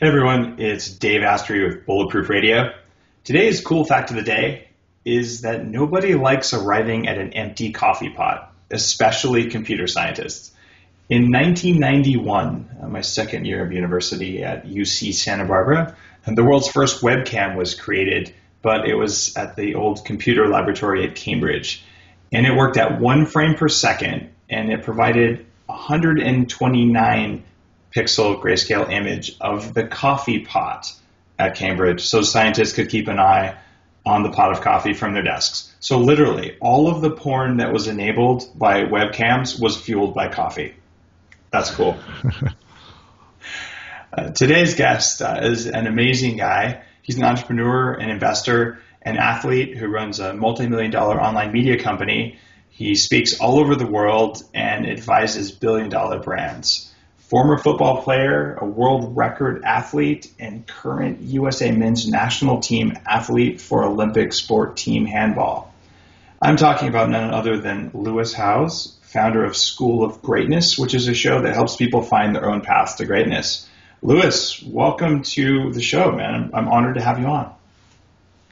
Hey everyone, it's Dave Asprey with Bulletproof Radio. Today's cool fact of the day is that nobody likes arriving at an empty coffee pot, especially computer scientists. In 1991, my second year of university at UC Santa Barbara, the world's first webcam was created, but it was at the old computer laboratory at Cambridge. And it worked at 1 frame per second, and it provided 129 pixel grayscale image of the coffee pot at Cambridge so scientists could keep an eye on the pot of coffee from their desks. So literally, all of the porn that was enabled by webcams was fueled by coffee. That's cool. Today's guest is an amazing guy. He's an entrepreneur, an investor, an athlete who runs a multi-million-dollar online media company. He speaks all over the world and advises billion-dollar brands. Former football player, a world record athlete, and current USA men's national team athlete for Olympic sport team Handball. I'm talking about none other than Lewis Howes, founder of School of Greatness, which is a show that helps people find their own path to greatness. Lewis, welcome to the show, man. I'm honored to have you on.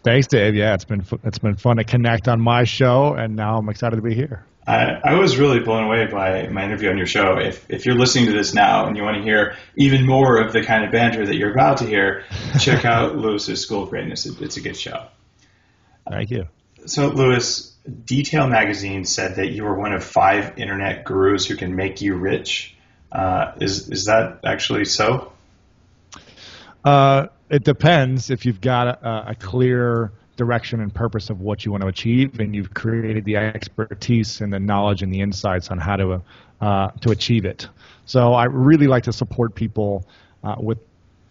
Thanks, Dave. Yeah, it's been fun to connect on my show, and now I'm excited to be here. I was really blown away by my interview on your show. If you're listening to this now and you want to hear even more of the kind of banter that you're about to hear, check out Lewis's School of Greatness. It's a good show. Thank you. So, Lewis, Detail Magazine said that you were one of 5 internet gurus who can make you rich. Is that actually so? It depends if you've got a clear direction and purpose of what you want to achieve, and you've created the expertise and the knowledge and the insights on how to achieve it. So I really like to support people with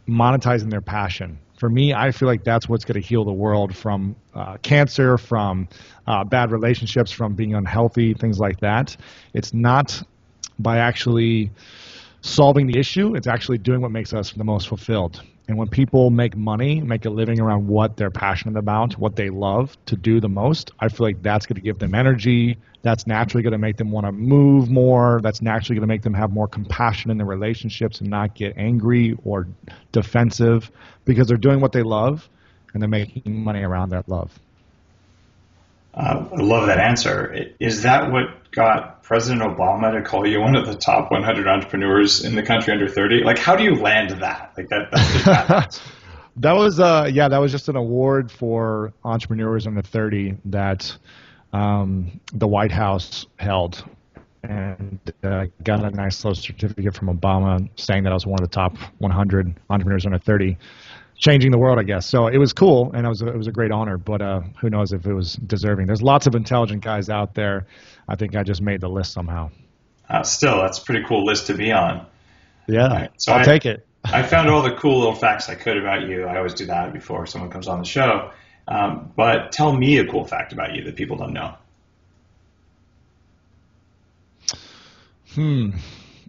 monetizing their passion. For me, I feel like that's what's going to heal the world from cancer, from bad relationships, from being unhealthy, things like that. It's not by actually solving the issue, it's actually doing what makes us the most fulfilled. And when people make money, make a living around what they're passionate about, what they love to do the most, I feel like that's going to give them energy. That's naturally going to make them want to move more. That's naturally going to make them have more compassion in their relationships and not get angry or defensive because they're doing what they love and they're making money around that love. I love that answer. Is that what got President Obama to call you one of the top 100 entrepreneurs in the country under 30? Like, how do you land that? Like that's just happens. That was just an award for entrepreneurs under 30 that the White House held, and got a nice little certificate from Obama saying that I was one of the top 100 entrepreneurs under 30. Changing the world, I guess. So it was cool, and it was a great honor, but who knows if it was deserving. There's lots of intelligent guys out there. I think I just made the list somehow. Still, that's a pretty cool list to be on. Yeah, right, so I'll take it. I found all the cool little facts I could about you. I always do that before someone comes on the show. But tell me a cool fact about you that people don't know.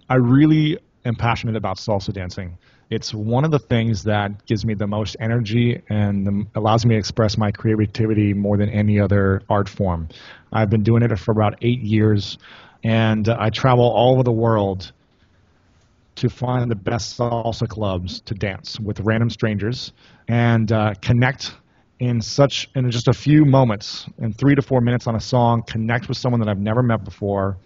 I really am passionate about salsa dancing. It's one of the things that gives me the most energy and allows me to express my creativity more than any other art form. I've been doing it for about 8 years, and I travel all over the world to find the best salsa clubs to dance with random strangers and connect in just a few moments, in 3 to 4 minutes on a song, connect with someone that I've never met before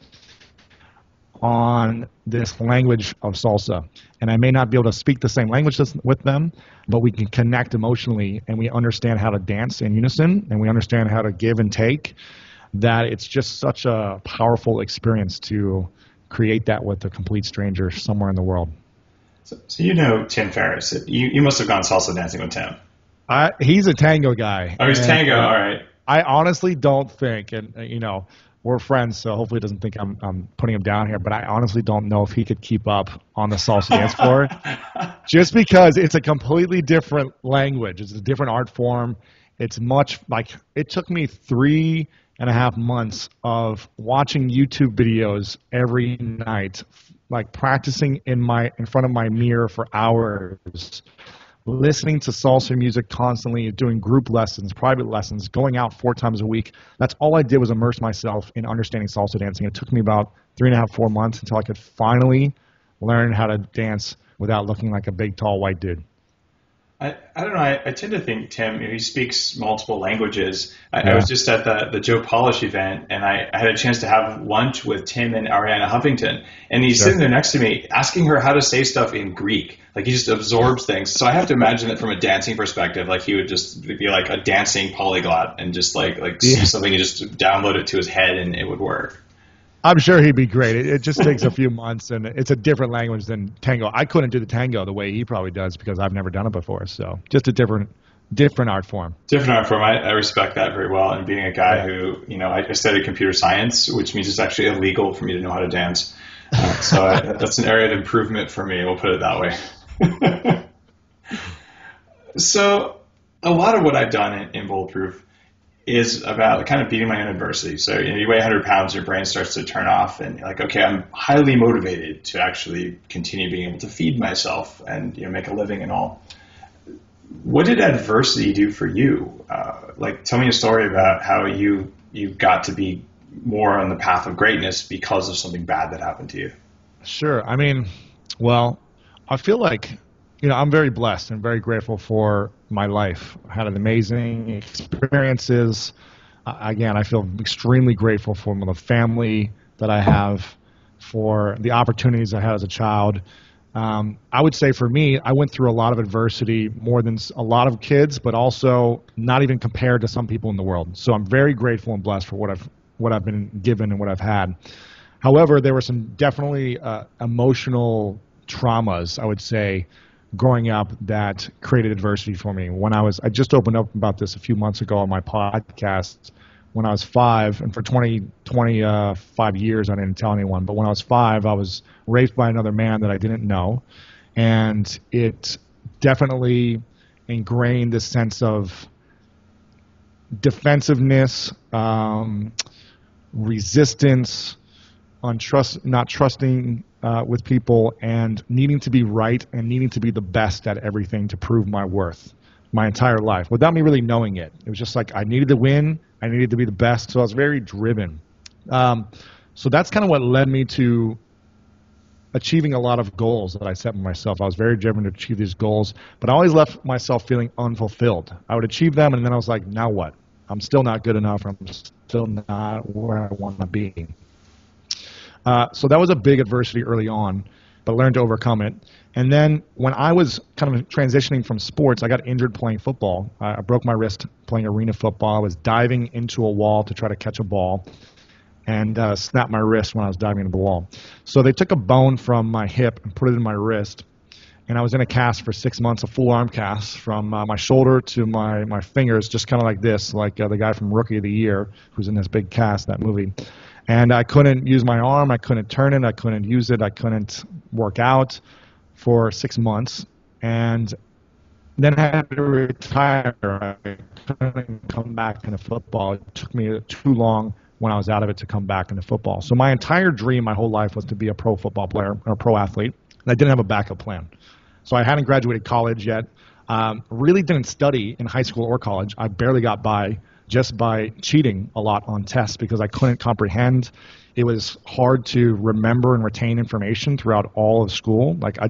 on this language of salsa. And I may not be able to speak the same language with them, but we can connect emotionally, and we understand how to dance in unison, and we understand how to give and take, that it's just such a powerful experience to create that with a complete stranger somewhere in the world. So you know Tim Ferriss. You must have gone salsa dancing with Tim. He's a tango guy. Oh, he's tango. All right. I honestly don't think, and we're friends, so hopefully he doesn't think I'm putting him down here, but I honestly don't know if he could keep up on the salsa dance floor just because it's a completely different language. It's a different art form. It's much like it took me 3.5 months of watching YouTube videos every night, like practicing in front of my mirror for hours, listening to salsa music constantly, doing group lessons, private lessons, going out 4 times a week. That's all I did was immerse myself in understanding salsa dancing. It took me about 3.5, 4 months until I could finally learn how to dance without looking like a big, tall, white dude. I don't know. I tend to think Tim, he speaks multiple languages. I was just at the Joe Polish event, and I had a chance to have lunch with Tim and Ariana Huffington, and he's sitting there next to me, asking her how to say stuff in Greek. Like, he just absorbs things. So I have to imagine that from a dancing perspective, like, he would just be like a dancing polyglot and just see something and just download it to his head, and it would work. I'm sure he'd be great. It just takes a few months, and it's a different language than tango. I couldn't do the tango the way he probably does because I've never done it before. So just a different art form. Different art form. I respect that very well. And being a guy who, I studied computer science, which means it's actually illegal for me to know how to dance. So that's an area of improvement for me. We'll put it that way. So a lot of what I've done in Bulletproof is about kind of beating my own adversity. So, you weigh 100 pounds, your brain starts to turn off, and you're like, okay, I'm highly motivated to actually continue being able to feed myself and, make a living and all. What did adversity do for you? Tell me a story about how you got to be more on the path of greatness because of something bad that happened to you. Sure. I mean, well, I feel like, I'm very blessed and very grateful for my life. I had an amazing experiences. Again, I feel extremely grateful for the family that I have, for the opportunities I had as a child. I would say for me, I went through a lot of adversity, more than a lot of kids, but also not even compared to some people in the world. So I'm very grateful and blessed for what I've been given and what I've had. However, there were some definitely emotional traumas, I would say, growing up that created adversity for me. I just opened up about this a few months ago on my podcast. When I was 5, and for 25 years I didn't tell anyone, but when I was 5, I was raped by another man that I didn't know, and it definitely ingrained this sense of defensiveness, resistance, not trusting with people, and needing to be right and needing to be the best at everything to prove my worth my entire life without me really knowing it. It was just like I needed to win. I needed to be the best. So I was very driven. So that's kind of what led me to achieving a lot of goals that I set for myself. I was very driven to achieve these goals, but I always left myself feeling unfulfilled. I would achieve them, and then I was like, now what? I'm still not good enough. I'm still not where I want to be. So that was a big adversity early on, but learned to overcome it. And then when I was kind of transitioning from sports, I got injured playing football. I broke my wrist playing arena football. I was diving into a wall to try to catch a ball and snapped my wrist when I was diving into the wall. So they took a bone from my hip and put it in my wrist, and I was in a cast for 6 months, a full arm cast from my shoulder to my fingers, just kind of like this, like the guy from Rookie of the Year who's in this big cast, that movie. And I couldn't use my arm. I couldn't turn it. I couldn't use it. I couldn't work out for 6 months. And then I had to retire. I couldn't come back into football. It took me too long when I was out of it to come back into football. So my entire dream my whole life was to be a pro football player or a pro athlete. And I didn't have a backup plan. So I hadn't graduated college yet. Really didn't study in high school or college. I barely got by just by cheating a lot on tests because I couldn't comprehend. It was hard to remember and retain information throughout all of school. Like I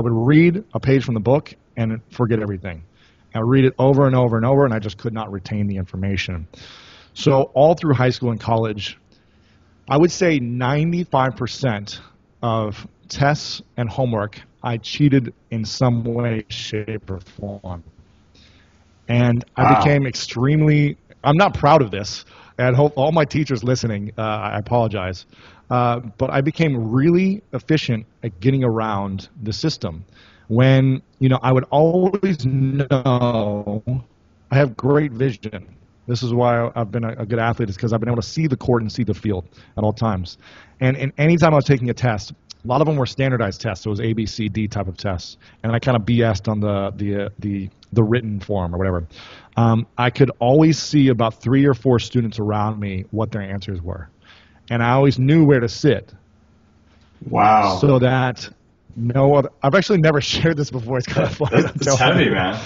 would read a page from the book and forget everything. I would read it over and over and over, and I just could not retain the information. So all through high school and college, I would say 95% of tests and homework, I cheated in some way, shape, or form. And I became I'm not proud of this, and hope all my teachers listening, I apologize. But I became really efficient at getting around the system. When, I would always know I have great vision. This is why I've been a good athlete, is because I've been able to see the court and see the field at all times. And anytime I was taking a test, a lot of them were standardized tests. So it was A, B, C, D type of tests. And I kind of BS'd on the written form or whatever. I could always see about 3 or 4 students around me what their answers were. And I always knew where to sit. Wow. So that I've actually never shared this before. It's kind of funny. That's heavy, man.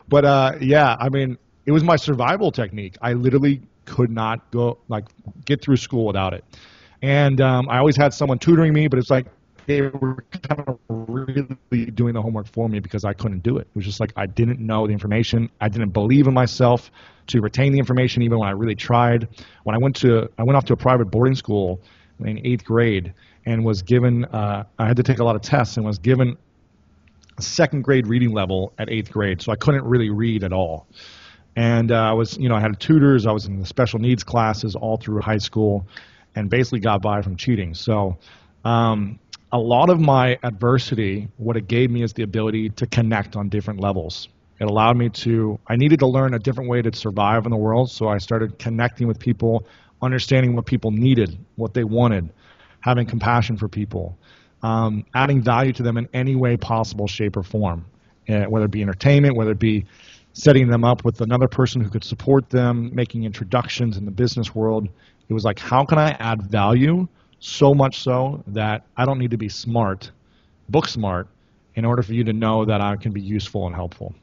But yeah, I mean, it was my survival technique. I literally could not get through school without it. And I always had someone tutoring me, but it's like they were kind of really doing the homework for me because I couldn't do it. It was just like I didn't know the information. I didn't believe in myself to retain the information even when I really tried. When I went off to a private boarding school in 8th grade and was given, I had to take a lot of tests and was given a 2nd grade reading level at 8th grade, so I couldn't really read at all. And I had tutors, I was in the special needs classes all through high school, and basically got by from cheating. So a lot of my adversity, what it gave me is the ability to connect on different levels. It allowed me I needed to learn a different way to survive in the world, so I started connecting with people, understanding what people needed, what they wanted, having compassion for people, adding value to them in any way possible, shape, or form, whether it be entertainment, whether it be setting them up with another person who could support them, making introductions in the business world. It was like, how can I add value so much so that I don't need to be smart, book smart, in order for you to know that I can be useful and helpful.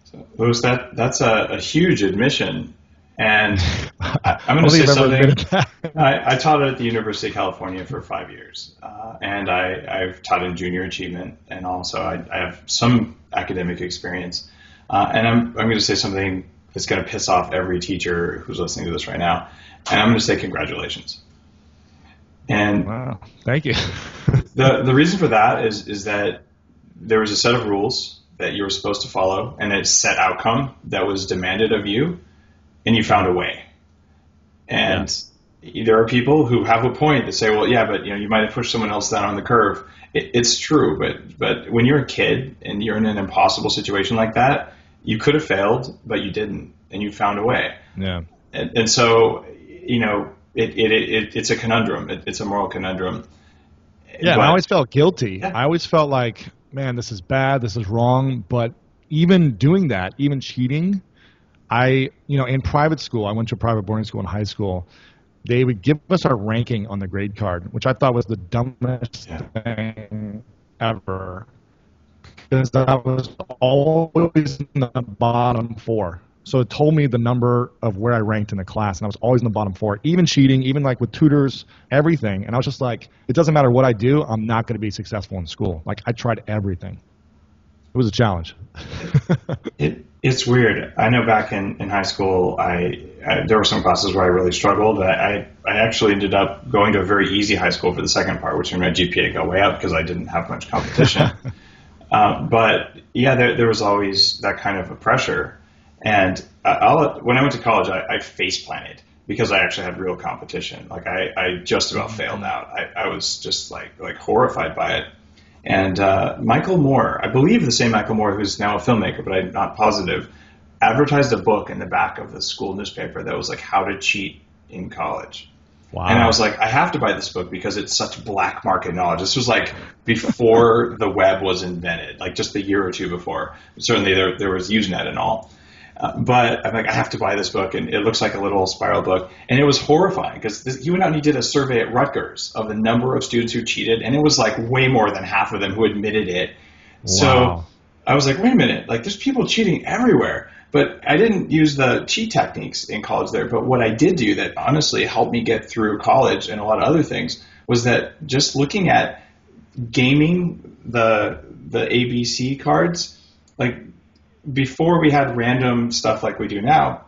So that's a huge admission. And I'm going to say something. I taught at the University of California for 5 years, and I've taught in junior achievement, and also I have some academic experience. And I'm going to say something that's going to piss off every teacher who's listening to this right now, and I'm going to say congratulations. And wow, thank you. the reason for that is that there was a set of rules that you were supposed to follow, and a set outcome that was demanded of you, and you found a way. And there are people who have a point that say, well, yeah, but you might have pushed someone else down on the curve. It's true, but when you're a kid and you're in an impossible situation like that, you could have failed, but you didn't, and you found a way. Yeah. And so, it's a conundrum. It's a moral conundrum. Yeah, and I always felt guilty. Yeah. I always felt like, man, this is bad, this is wrong. But even doing that, even cheating, in private school, I went to a private boarding school in high school, they would give us our ranking on the grade card, which I thought was the dumbest thing ever. Because I was always in the bottom 4. So it told me the number of where I ranked in the class, and I was always in the bottom 4, even cheating, even like with tutors, everything. And I was just like, it doesn't matter what I do, I'm not going to be successful in school. Like, I tried everything. It was a challenge. It's weird. I know back in high school, there were some classes where I really struggled. I actually ended up going to a very easy high school for the second part, which made my GPA go way up because I didn't have much competition. But yeah, there was always that kind of a pressure. And when I went to college, I face planted because I actually had real competition. Like I just about failed out. I was just like horrified by it. And Michael Moore, I believe the same Michael Moore, who's now a filmmaker, but I'm not positive, advertised a book in the back of the school newspaper that was like how to cheat in college. Wow. And I was like, I have to buy this book because it's such black market knowledge. This was like before the web was invented, like just a year or two before. Certainly there was Usenet and all. But I'm like, I have to buy this book, and it looks like a little spiral book. And it was horrifying because he went out and he did a survey at Rutgers of the number of students who cheated, and it was like way more than half of them who admitted it. Wow. So I was like, wait a minute, like there's people cheating everywhere. But I didn't use the cheat techniques in college there. But what I did do that honestly helped me get through college and a lot of other things was that just looking at gaming the ABC cards, like before we had random stuff like we do now,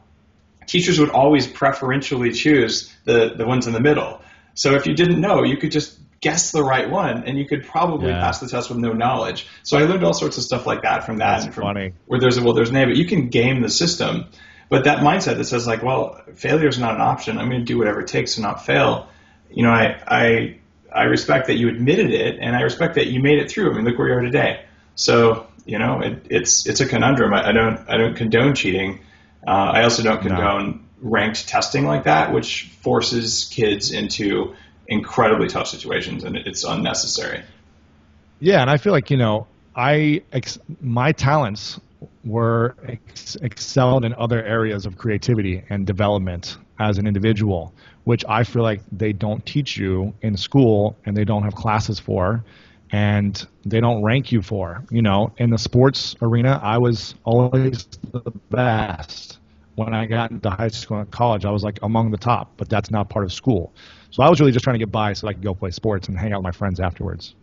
teachers would always preferentially choose the ones in the middle. So if you didn't know, you could just guess the right one, and you could probably pass the test with no knowledge. So I learned all sorts of stuff like that from that. That's funny. Where there's name, but you can game the system. But that mindset that says like, well, failure is not an option. I'm going to do whatever it takes to not fail. I respect that you admitted it, and I respect that you made it through. I mean, look where you are today. So it's a conundrum. I don't condone cheating. I also don't condone ranked testing like that, which forces kids into incredibly tough situations, and it's unnecessary. Yeah, and I feel like my talents were excelled in other areas of creativity and development as an individual, which I feel like they don't teach you in school, and they don't have classes for, and they don't rank you for. In the sports arena, I was always the best. When I got into high school and college, I was like among the top, but that's not part of school. So I was really just trying to get by so I could go play sports and hang out with my friends afterwards.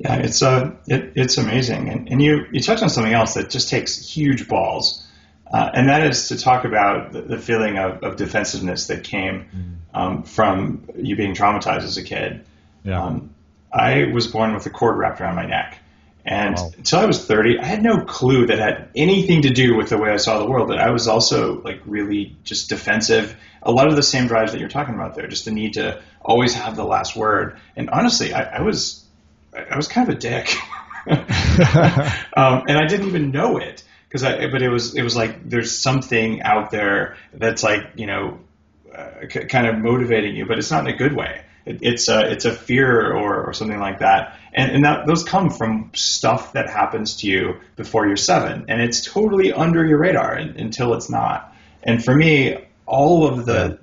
Yeah, it's amazing, and you touched on something else that just takes huge balls, and that is to talk about the feeling of defensiveness that came from you being traumatized as a kid. Yeah. I was born with a cord wrapped around my neck, and Wow. until I was 30, I had no clue that had anything to do with the way I saw the world. That I was also like really just defensive. A lot of the same drives that you're talking about there, just the need to always have the last word. And honestly, I was kind of a dick, and I didn't even know it but it was like there's something out there that's like kind of motivating you, but it's not in a good way. It's a fear or something like that, and those come from stuff that happens to you before you're 7, and it's totally under your radar until it's not. And for me, all of the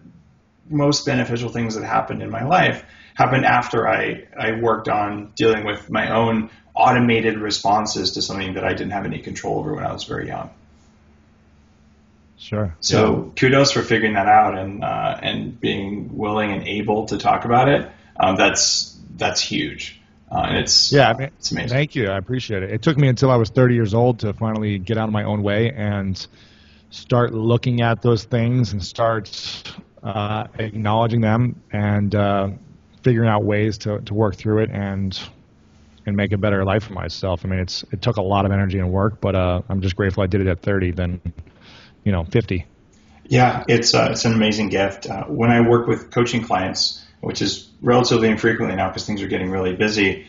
most beneficial things that happened in my life happened after I worked on dealing with my own automated responses to something that I didn't have any control over when I was very young. Sure. So kudos for figuring that out and being willing and able to talk about it. That's huge. And it's amazing. Thank you. I appreciate it. It took me until I was 30 years old to finally get out of my own way and start looking at those things and start acknowledging them and figuring out ways to work through it and make a better life for myself. I mean, it took a lot of energy and work, but I'm just grateful I did it at 30 than 50. Yeah, it's an amazing gift. When I work with coaching clients, which is relatively infrequently now because things are getting really busy,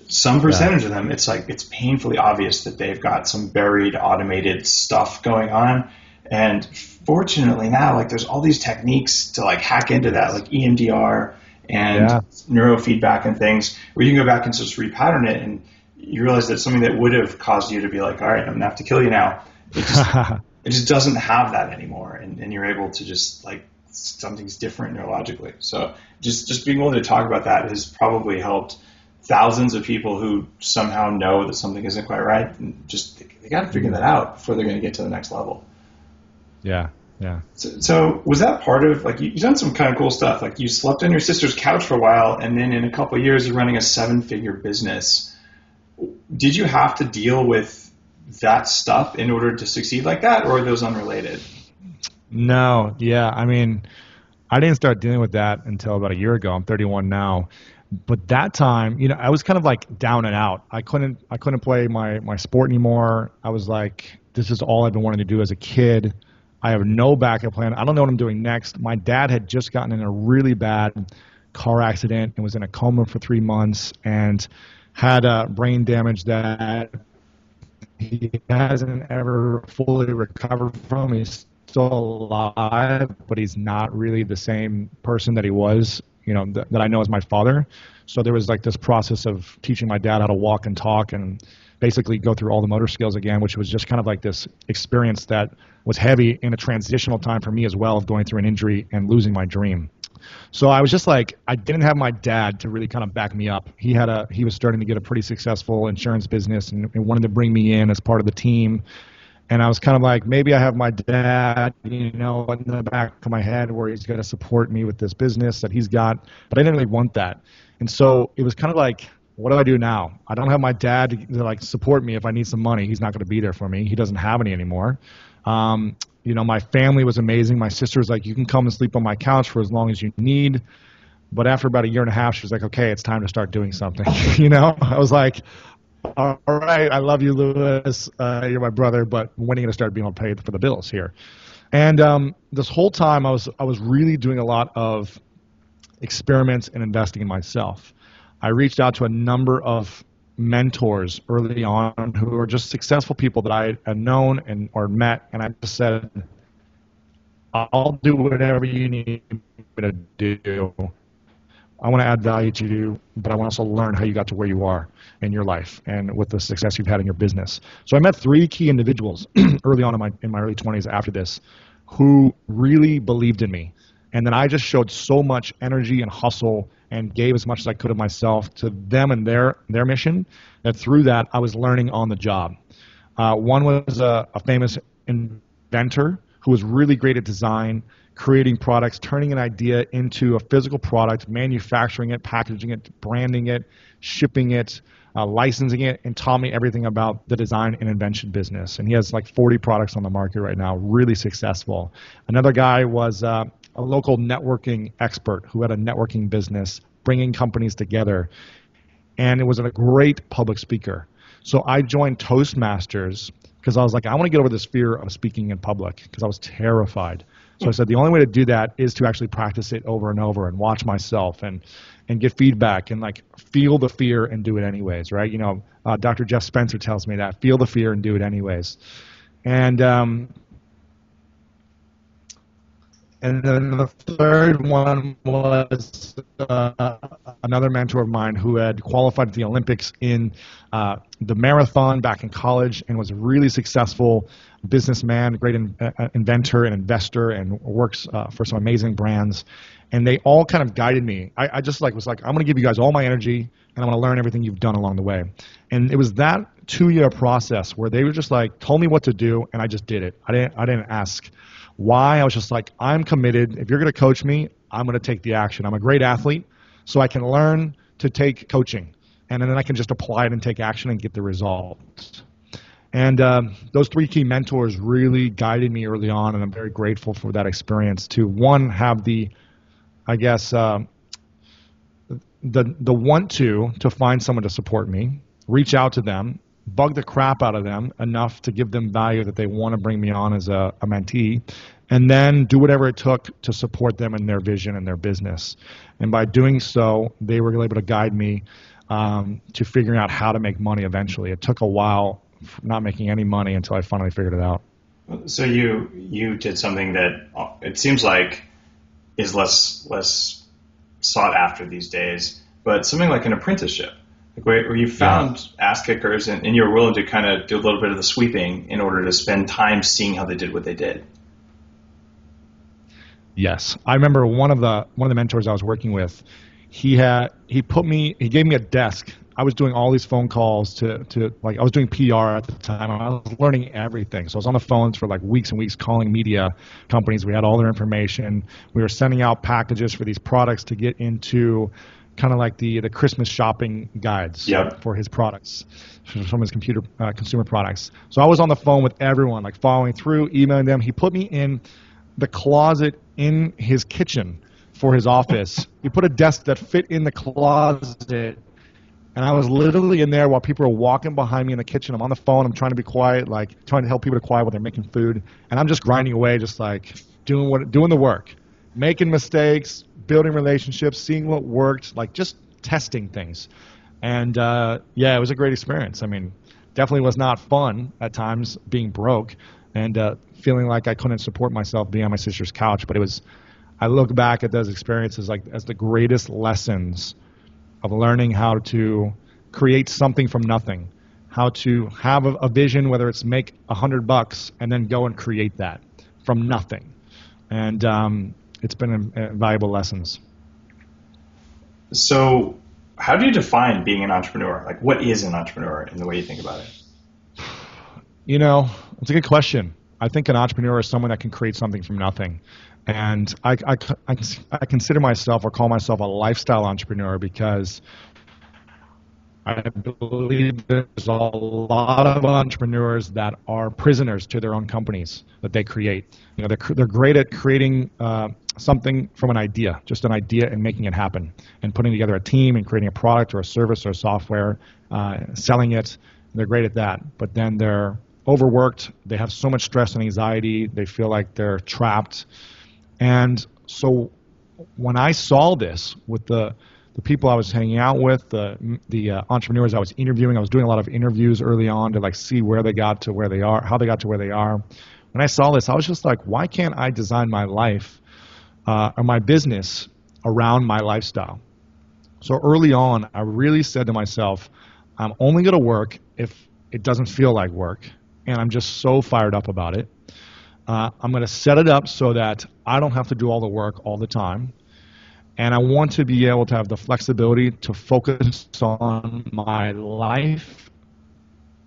some percentage of them, it's painfully obvious that they've got some buried automated stuff going on. And fortunately now, like there's all these techniques to like hack into that, like EMDR and neurofeedback and things where you can go back and just repattern it, and you realize that something that would have caused you to be like, all right, I'm gonna have to kill you now. It just doesn't have that anymore, and you're able to just like something's different neurologically. So just being able to talk about that has probably helped thousands of people who somehow know that something isn't quite right, and just they got to figure that out before they're going to get to the next level. Yeah. So was that part of like you've done some kind of cool stuff? Like you slept on your sister's couch for a while, and then in a couple of years you're running a 7-figure business. Did you have to deal with that stuff in order to succeed like that, or are those unrelated? No. Yeah. I mean, I didn't start dealing with that until about a year ago. I'm 31 now. But that time, I was kind of like down and out. I couldn't play my sport anymore. I was like, this is all I've been wanting to do as a kid. I have no backup plan. I don't know what I'm doing next. My dad had just gotten in a really bad car accident and was in a coma for 3 months and had brain damage that he hasn't ever fully recovered from. He's still alive, but he's not really the same person that he was, that I know as my father. So there was like this process of teaching my dad how to walk and talk and basically go through all the motor skills again, which was just kind of like this experience that was heavy in a transitional time for me as well, of going through an injury and losing my dream. So I was just like, I didn't have my dad to really kind of back me up. He was starting to get a pretty successful insurance business and wanted to bring me in as part of the team. And I was kind of like, maybe I have my dad, in the back of my head where he's going to support me with this business that he's got. But I didn't really want that. And so it was kind of like, what do I do now? I don't have my dad to like support me if I need some money. He's not going to be there for me. He doesn't have any anymore. My family was amazing. My sister was like, you can come and sleep on my couch for as long as you need. But after about a year and a half, she was like, okay, it's time to start doing something. I was like, all right, I love you, Louis. You're my brother, but when are you going to start being able to pay for the bills here? And this whole time, I was really doing a lot of experiments and investing in myself. I reached out to a number of mentors early on who are just successful people that I had known or met, and I just said, I'll do whatever you need me to do. I want to add value to you, but I want to also learn how you got to where you are in your life and with the success you've had in your business. So I met 3 key individuals early on in my early 20s after this who really believed in me. And then I just showed so much energy and hustle and gave as much as I could of myself to them and their mission that through that I was learning on the job. One was a famous inventor who was really great at design, creating products, turning an idea into a physical product, manufacturing it, packaging it, branding it, shipping it, licensing it, and taught me everything about the design and invention business. And he has like 40 products on the market right now, really successful. Another guy was a local networking expert who had a networking business, bringing companies together. And it was a great public speaker. So I joined Toastmasters because I was like, I want to get over this fear of speaking in public because I was terrified. So I said, the only way to do that is to actually practice it over and over and watch myself and get feedback and like feel the fear and do it anyways, right? You know, Dr. Jeff Spencer tells me that, feel the fear and do it anyways. And then the third one was another mentor of mine who had qualified at the Olympics in the marathon back in college and was a really successful businessman, great inventor and investor, and works for some amazing brands. And they all kind of guided me. I just was like, I'm going to give you guys all my energy, and I'm going to learn everything you've done along the way. And it was that 2-year process where they were just like, told me what to do, and I just did it. I didn't ask why. I was just like, I'm committed. If you're going to coach me, I'm going to take the action. I'm a great athlete, so I can learn to take coaching, and then I can just apply it and take action and get the results. And those 3 key mentors really guided me early on, and I'm very grateful for that experience to, one, have the, I guess, the want to find someone to support me, reach out to them, bug the crap out of them enough to give them value that they want to bring me on as a mentee, and then do whatever it took to support them in their vision and their business. And by doing so, they were able to guide me to figuring out how to make money eventually. It took a while, not making any money, until I finally figured it out. So you did something that it seems like is less sought after these days, but something like an apprenticeship, where you found ass kickers and you were willing to kind of do a little bit of the sweeping in order to spend time seeing how they did what they did. Yes, I remember one of the mentors I was working with. He gave me a desk. I was doing all these phone calls to I was doing PR at the time. I was learning everything. So I was on the phones for like weeks and weeks calling media companies. We had all their information. We were sending out packages for these products to get into kind of like the Christmas shopping guides for his products, from his consumer products. So I was on the phone with everyone, like following through, emailing them. He put me in the closet in his kitchen for his office. He put a desk that fit in the closet, and I was literally in there while people were walking behind me in the kitchen. I'm on the phone. I'm trying to be quiet, like trying to help people to quiet while they're making food. And I'm just grinding away, just like doing the work, making mistakes, building relationships, seeing what worked, like just testing things. And it was a great experience. I mean, definitely was not fun at times being broke and feeling like I couldn't support myself being on my sister's couch. But I look back at those experiences as the greatest lessons of learning how to create something from nothing, how to have a vision, whether it's make $100 and then go and create that from nothing. And it's been valuable lessons. So how do you define being an entrepreneur? Like, what is an entrepreneur in the way you think about it? You know, it's a good question. I think an entrepreneur is someone that can create something from nothing. And I consider myself or call myself a lifestyle entrepreneur because I believe there's a lot of entrepreneurs that are prisoners to their own companies that they create. You know, they're great at creating something from an idea, just an idea, and making it happen, and putting together a team and creating a product or a service or a software, selling it. They're great at that, but then they're overworked. They have so much stress and anxiety. They feel like they're trapped. And so when I saw this with the people I was hanging out with, the entrepreneurs I was interviewing, I was doing a lot of interviews early on to like see where they got to where they are, how they got to where they are. When I saw this, I was just like, why can't I design my life or my business around my lifestyle? So early on, I really said to myself, I'm only going to work if it doesn't feel like work, and I'm just so fired up about it. I'm going to set it up so that I don't have to do all the work all the time. And I want to be able to have the flexibility to focus on my life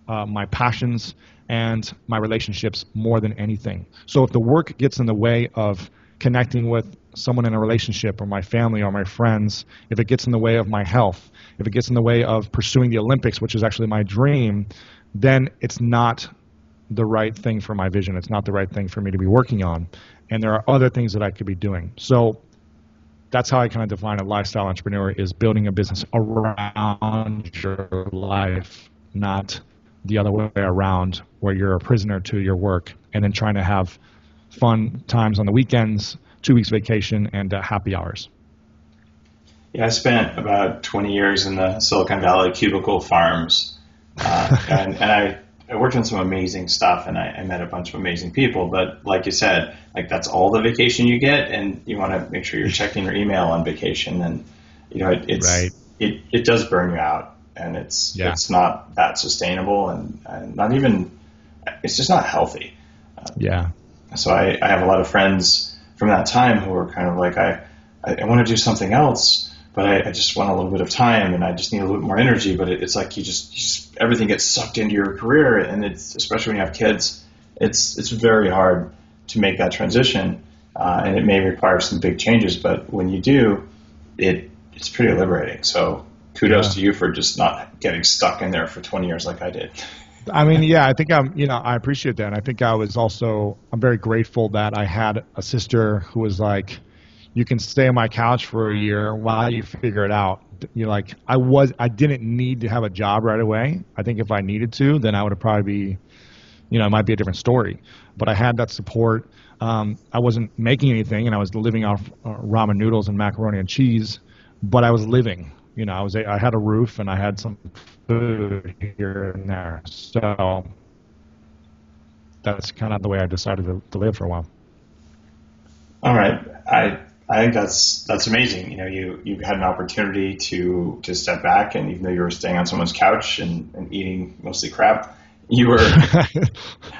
my passions and my relationships more than anything. So if the work gets in the way of connecting with someone in a relationship or my family or my friends, if it gets in the way of my health, if it gets in the way of pursuing the Olympics, which is actually my dream, then it's not the right thing for my vision. It's not the right thing for me to be working on. And there are other things that I could be doing. So that's how I kind of define a lifestyle entrepreneur, is building a business around your life, not the other way around where you're a prisoner to your work and then trying to have fun times on the weekends, 2 weeks vacation, and happy hours. Yeah, I spent about 20 years in the Silicon Valley cubicle farms, and I worked on some amazing stuff, and I met a bunch of amazing people. But like you said, like that's all the vacation you get, and you want to make sure you're checking your email on vacation, and it does burn you out, and it's not that sustainable, and not even, it's just not healthy. So I have a lot of friends from that time who are kind of like, I want to do something else, but I just want a little bit of time, and I just need a little bit more energy. But it's like you just everything gets sucked into your career, and it's, especially when you have kids, it's very hard to make that transition, and it may require some big changes. But when you do, it's pretty liberating. So kudos to you for just not getting stuck in there for 20 years like I did. I mean, I think I appreciate that. And I think I'm very grateful that I had a sister who was like, you can stay on my couch for a year while you figure it out. Like I didn't need to have a job right away. I think if I needed to, then I would have probably be, it might be a different story. But I had that support. I wasn't making anything, and I was living off ramen noodles and macaroni and cheese, but I was living. I had a roof and I had some food here and there. So that's kind of the way I decided to live for a while. All right. I think that's amazing. You had an opportunity to step back, and even though you were staying on someone's couch and eating mostly crap, you were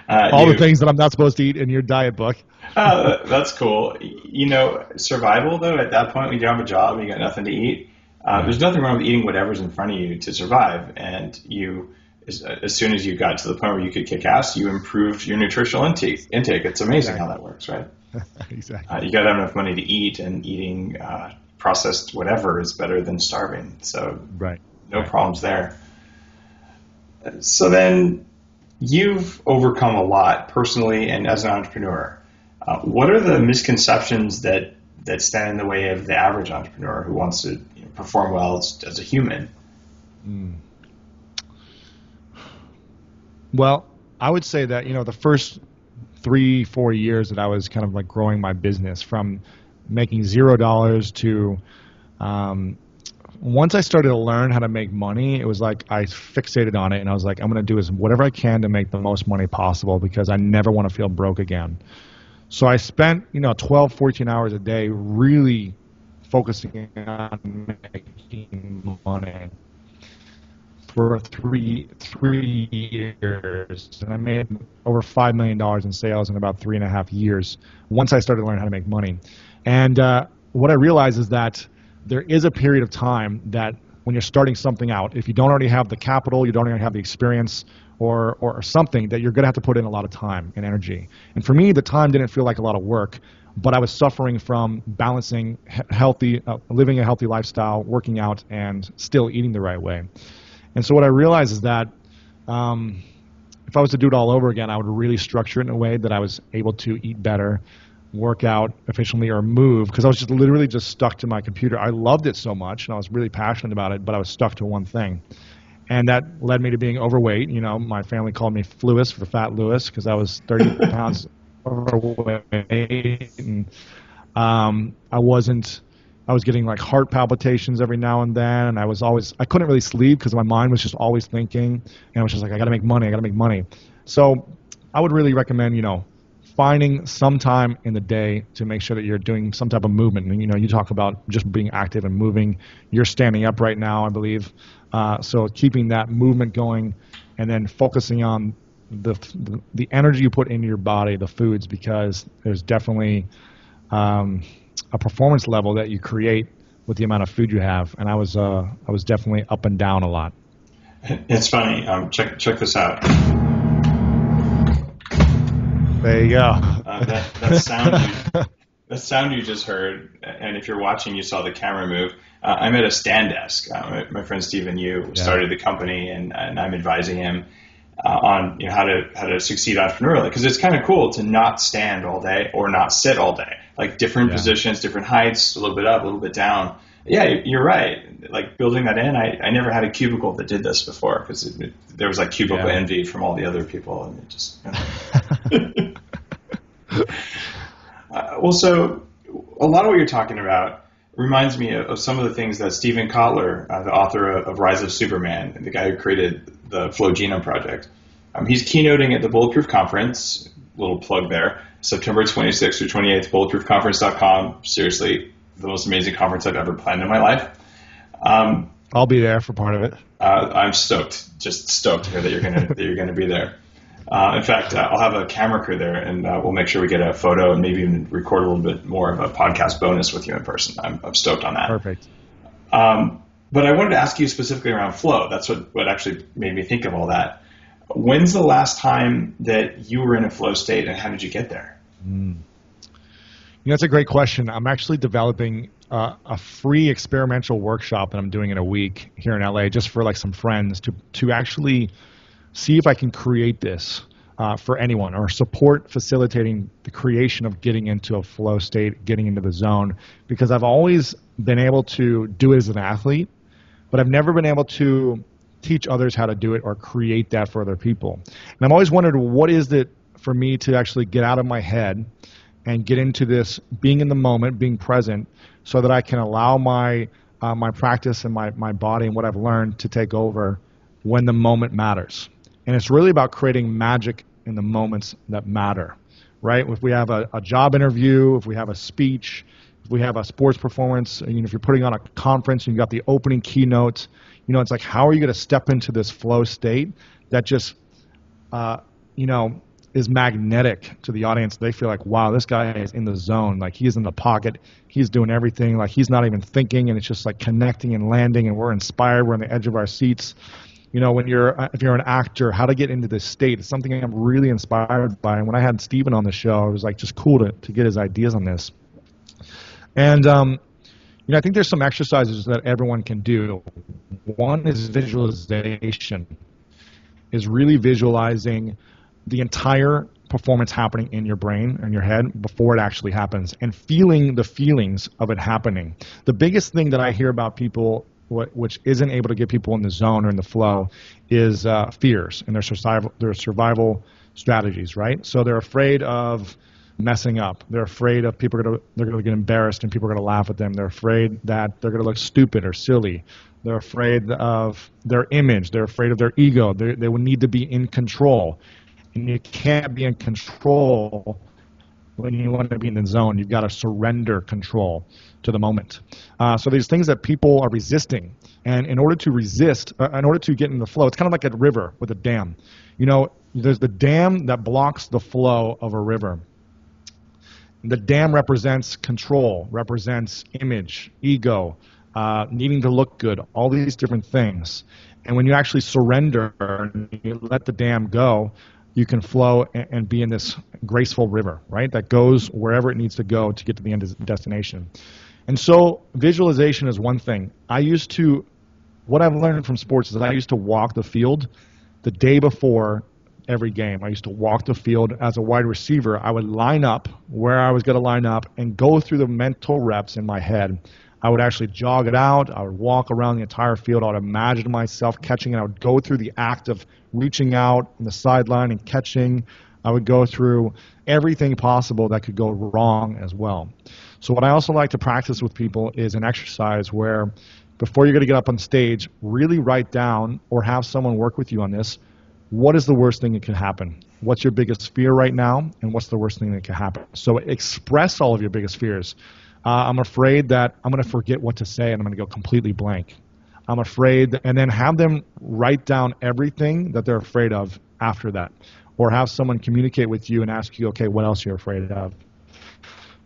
all the things that I'm not supposed to eat in your diet book. That's cool. Survival though, at that point when you don't have a job and you got nothing to eat, there's nothing wrong with eating whatever's in front of you to survive. And as soon as you got to the point where you could kick ass, you improved your nutritional intake. It's amazing how that works, right? Exactly. You got to have enough money to eat, and eating processed whatever is better than starving. So no problems there. So then you've overcome a lot personally and as an entrepreneur. What are the misconceptions that stand in the way of the average entrepreneur who wants to perform well as a human? Well, I would say that, the first 3-4 years that I was kind of like growing my business, from making $0 to once I started to learn how to make money, it was like I fixated on it, and I was like, I'm going to do whatever I can to make the most money possible, because I never want to feel broke again. So I spent 12, 14 hours a day really focusing on making money for three years, and I made over $5 million in sales in about 3.5 years once I started learning how to make money. And what I realized is that there is a period of time that when you're starting something out, if you don't already have the capital, you don't already have the experience or something, that you're going to have to put in a lot of time and energy. And for me, the time didn't feel like a lot of work, but I was suffering from balancing living a healthy lifestyle, working out, and still eating the right way. And so what I realized is that if I was to do it all over again, I would really structure it in a way that I was able to eat better, work out efficiently, or move, because I was literally stuck to my computer. I loved it so much, and I was really passionate about it, but I was stuck to one thing. And that led me to being overweight. My family called me Fluis for Fat Louis, because I was 30 pounds overweight, and I was getting like heart palpitations every now and then, and I couldn't really sleep because my mind was just always thinking, and I was just like, I got to make money. So I would really recommend, finding some time in the day to make sure that you're doing some type of movement. And, you talk about just being active and moving. You're standing up right now, I believe. So keeping that movement going, and then focusing on the energy you put into your body, the foods, because there's definitely a performance level that you create with the amount of food you have. And I was definitely up and down a lot. It's funny. Check this out. There you go. That sound you just heard, and if you're watching, you saw the camera move. I'm at a stand desk. My friend Stephen Yu started the company, and I'm advising him on how to succeed entrepreneurially, because it's kind of cool to not stand all day or not sit all day, like different positions, different heights, a little bit up, a little bit down. Yeah, you're right. Like building that in, I never had a cubicle that did this before, because there was like cubicle envy from all the other people, and it just. Well, so a lot of what you're talking about reminds me of some of the things that Stephen Kotler, the author of Rise of Superman, the guy who created the Flow Genome Project, he's keynoting at the Bulletproof Conference. Little plug there. September 26th through 28th, bulletproofconference.com. Seriously, the most amazing conference I've ever planned in my life. I'll be there for part of it. I'm stoked, just stoked to hear that you're gonna be there. In fact, I'll have a camera crew there, and we'll make sure we get a photo and maybe even record a little bit more of a podcast bonus with you in person. I'm stoked on that. Perfect. But I wanted to ask you specifically around flow. That's what actually made me think of all that. When's the last time that you were in a flow state, and how did you get there? That's a great question. I'm actually developing a free experimental workshop that I'm doing in a week here in LA, just for like some friends to actually see if I can create this for anyone, or support facilitating the creation of getting into a flow state, getting into the zone, because I've always been able to do it as an athlete, but I've never been able to teach others how to do it or create that for other people. And I've always wondered, what is it for me to actually get out of my head and get into this being in the moment, being present, so that I can allow my practice and my body and what I've learned to take over when the moment matters. And it's really about creating magic in the moments that matter, right? If we have a job interview, if we have a speech, if we have a sports performance, if you're putting on a conference and you got the opening keynote, it's like, how are you going to step into this flow state that just, is magnetic to the audience? They feel like, wow, this guy is in the zone. Like, he's in the pocket. He's doing everything. Like, he's not even thinking, and it's just like connecting and landing, and we're inspired. We're on the edge of our seats. If you're an actor, how to get into this state is something I'm really inspired by. And when I had Steven on the show, it was like just cool to get his ideas on this. And, I think there's some exercises that everyone can do. One is visualization, is really visualizing the entire performance happening in your brain and your head before it actually happens, and feeling the feelings of it happening. The biggest thing that I hear about people, which isn't able to get people in the zone or in the flow, is fears and their survival strategies, right? So they're afraid of messing up. They're afraid of they're going to get embarrassed and people are going to laugh at them. They're afraid that they're going to look stupid or silly. They're afraid of their image. They're afraid of their ego. They will need to be in control. And you can't be in control when you want to be in the zone. You've got to surrender control to the moment. So these things that people are resisting. And in order to resist, in order to get in the flow, it's kind of like a river with a dam. There's the dam that blocks the flow of a river. The dam represents control, represents image, ego, needing to look good, all these different things. And when you actually surrender and you let the dam go, you can flow and be in this graceful river, right, that goes wherever it needs to go to get to the end destination. And so visualization is one thing. What I've learned from sports is that I used to walk the field the day before every game. I used to walk the field as a wide receiver. I would line up where I was going to line up and go through the mental reps in my head. I would actually jog it out. I would walk around the entire field. I would imagine myself catching, and I would go through the act of reaching out on the sideline and catching. I would go through everything possible that could go wrong as well. So what I also like to practice with people is an exercise where, before you're going to get up on stage, really write down or have someone work with you on this. What is the worst thing that could happen? What's your biggest fear right now? And what's the worst thing that could happen? So express all of your biggest fears. I'm afraid that I'm going to forget what to say and I'm going to go completely blank. I'm afraid, and then have them write down everything that they're afraid of after that. Or have someone communicate with you and ask you, okay, what else you're afraid of?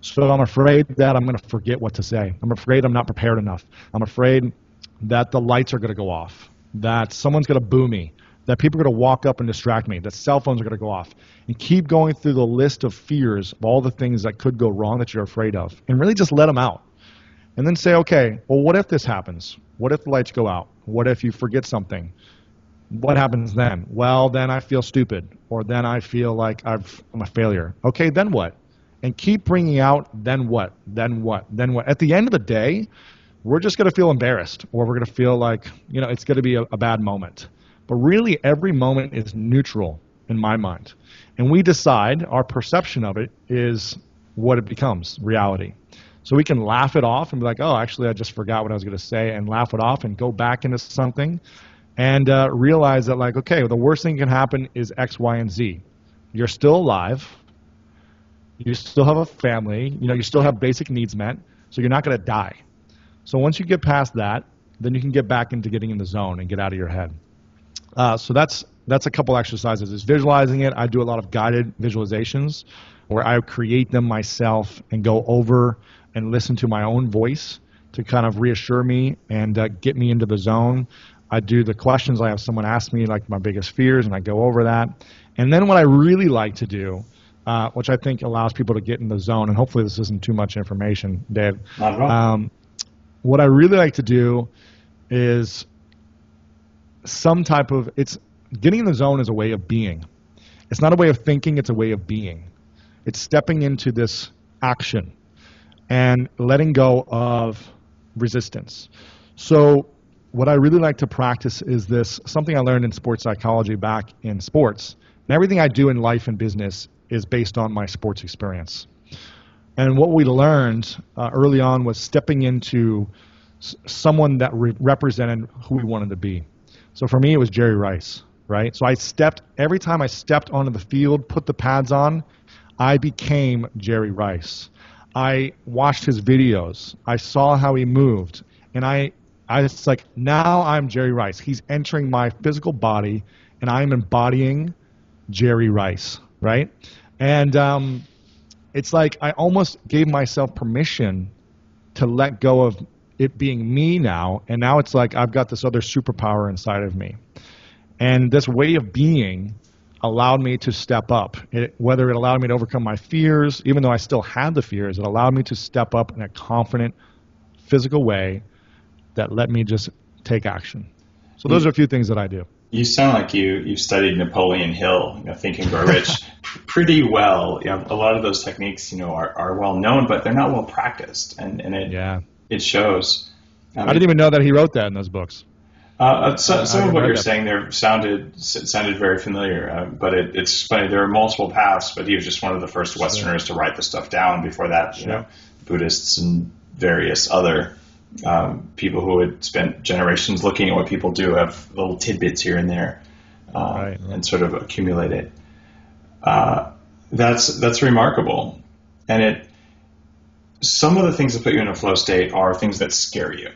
So I'm afraid that I'm going to forget what to say. I'm afraid I'm not prepared enough. I'm afraid that the lights are going to go off. that someone's going to boo me, that people are going to walk up and distract me, that cell phones are going to go off. And keep going through the list of fears of all the things that could go wrong that you're afraid of, and really just let them out. And then say, okay, well, what if this happens? What if the lights go out? What if you forget something? What happens then? Well, then I feel stupid, or then I feel like I'm a failure. Okay, then what? And keep bringing out then what, then what, then what. At the end of the day, we're just going to feel embarrassed, or we're going to feel like, it's going to be a bad moment. But really, every moment is neutral in my mind. And we decide, our perception of it is what it becomes, reality. So we can laugh it off and be like, oh, actually, I just forgot what I was going to say, and laugh it off and go back into something and realize that, like, okay, well, the worst thing that can happen is X, Y, and Z. You're still alive. You still have a family. You still have basic needs met, so you're not going to die. So once you get past that, then you can get back into getting in the zone and get out of your head. So that's a couple exercises. Is visualizing it. I do a lot of guided visualizations where I create them myself and go over and listen to my own voice to kind of reassure me and get me into the zone. I do the questions. I have someone ask me like my biggest fears, and I go over that. And then what I really like to do, which I think allows people to get in the zone, and hopefully this isn't too much information, Dave. Not at all. What I really like to do is getting in the zone is a way of being. It's not a way of thinking, it's a way of being. It's stepping into this action and letting go of resistance. So what I really like to practice is something I learned in sports psychology back in sports. And everything I do in life and business is based on my sports experience. And what we learned early on was stepping into someone that represented who we wanted to be. So for me, it was Jerry Rice, right? So every time I stepped onto the field, put the pads on, I became Jerry Rice. I watched his videos. I saw how he moved. And I was like, now I'm Jerry Rice. He's entering my physical body, and I'm embodying Jerry Rice, right? And it's like I almost gave myself permission to let go of it being me now, and now it's like I've got this other superpower inside of me. And this way of being allowed me to step up. Whether it allowed me to overcome my fears, even though I still had the fears, it allowed me to step up in a confident, physical way that let me just take action. So those are a few things that I do. You sound like you studied Napoleon Hill, Think and Grow Rich, pretty well. A lot of those techniques, are well known, but they're not well practiced, and it shows. I didn't even know that he wrote that in those books. Some of what you're saying there sounded very familiar, but it's funny. There are multiple paths, but he was just one of the first Westerners to write the stuff down. Before that, Buddhists and various other people who had spent generations looking at what people do have little tidbits here and there, and sort of accumulate it. That's remarkable, and some of the things that put you in a flow state are things that scare you.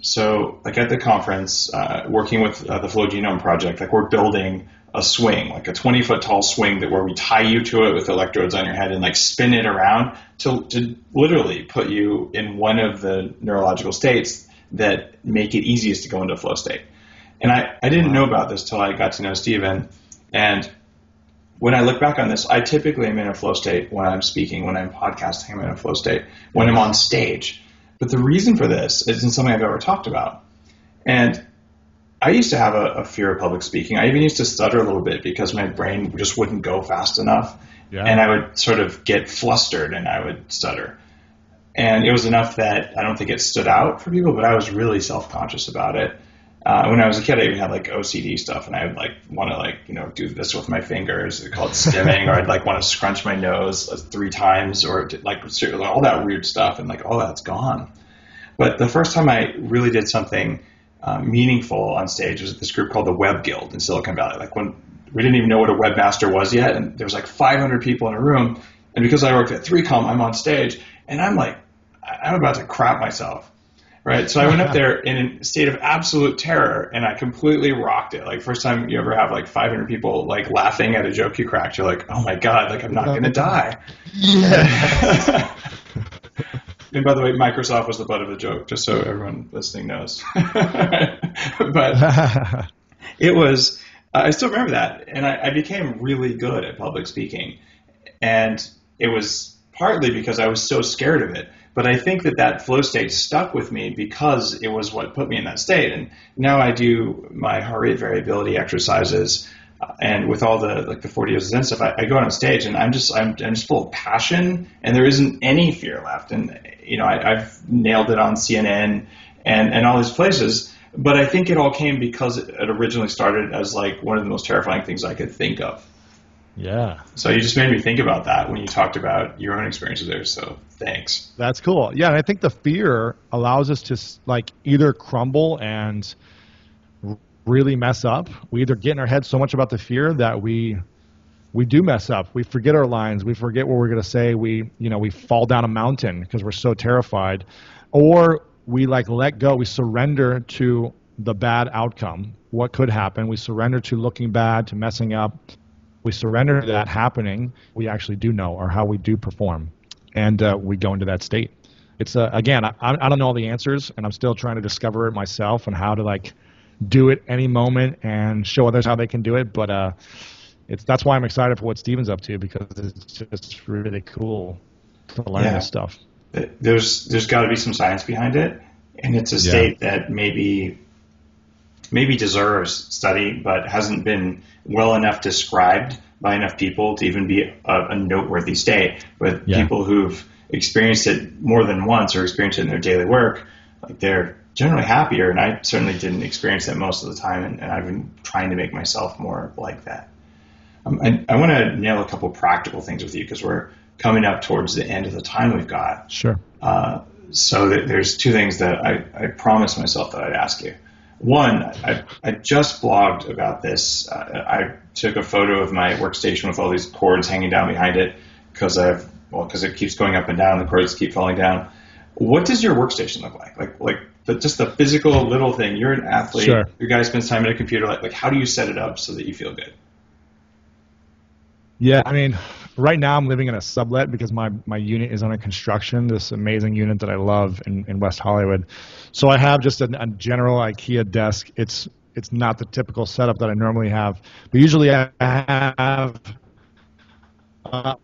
So, like at the conference, working with the Flow Genome Project, like we're building a swing, like a 20-foot tall swing where we tie you to it with electrodes on your head and like spin it around to literally put you in one of the neurological states that make it easiest to go into a flow state. And I didn't know about this till I got to know Stephen. And when I look back on this, I typically am in a flow state when I'm speaking, when I'm podcasting, I'm in a flow state, when I'm on stage. But the reason for this isn't something I've ever talked about. And I used to have a fear of public speaking. I even used to stutter a little bit because my brain just wouldn't go fast enough. Yeah. And I would sort of get flustered and I would stutter. And it was enough that I don't think it stood out for people, but I was really self-conscious about it. When I was a kid, I even had like OCD stuff, and I would like want to do this with my fingers. They call it stimming, or I'd like want to scrunch my nose 3 times, or like all that weird stuff, and like all that's gone. But the first time I really did something meaningful on stage was at this group called the Web Guild in Silicon Valley. Like when we didn't even know what a webmaster was yet, and there was like 500 people in a room, and because I worked at 3Com, I'm on stage, and I'm about to crap myself. Right, so I went up there in a state of absolute terror, and I completely rocked it. Like, first time you ever have like 500 people like laughing at a joke you cracked, you're like, oh my god, like I'm not gonna die. Yeah. And by the way, Microsoft was the butt of the joke, just so everyone listening knows. But it was, I still remember that. And I became really good at public speaking. And it was partly because I was so scared of it. But I think that flow state stuck with me because it was what put me in that state. And now I do my heart rate variability exercises, and with all the 40 years of Zen stuff, I go on stage and I'm just full of passion, and there isn't any fear left. And I've nailed it on CNN and all these places. But I think it all came because it originally started as like one of the most terrifying things I could think of. Yeah. So you just made me think about that when you talked about your own experiences there. So thanks. That's cool. Yeah, and I think the fear allows us to like either crumble and really mess up. We either get in our head so much about the fear that we do mess up. We forget our lines. We forget what we're going to say. We fall down a mountain because we're so terrified, or we like let go. We surrender to the bad outcome. What could happen? We surrender to looking bad, to messing up. We surrender to that happening. We actually do know, or how we do perform, and we go into that state. It's again, I don't know all the answers, and I'm still trying to discover it myself and how to like do it any moment and show others how they can do it. But that's why I'm excited for what Steven's up to, because it's just really cool to learn this stuff. There's got to be some science behind it, and it's a state that maybe deserves study, but hasn't been well enough described by enough people to even be a noteworthy state. But people who've experienced it more than once or experienced it in their daily work, like they're generally happier. And I certainly didn't experience that most of the time, and I've been trying to make myself more like that. I want to nail a couple practical things with you because we're coming up towards the end of the time we've got. Sure. So there's two things that I promised myself that I'd ask you. One, I just blogged about this. I took a photo of my workstation with all these cords hanging down behind it because it keeps going up and down. The cords keep falling down. What does your workstation look like? Just the physical little thing. You're an athlete. Sure. Your guy spends time at a computer. Like how do you set it up so that you feel good? Yeah, I mean, right now I'm living in a sublet because my unit is under construction, this amazing unit that I love in West Hollywood. So I have just a general IKEA desk. It's not the typical setup that I normally have. But usually I have a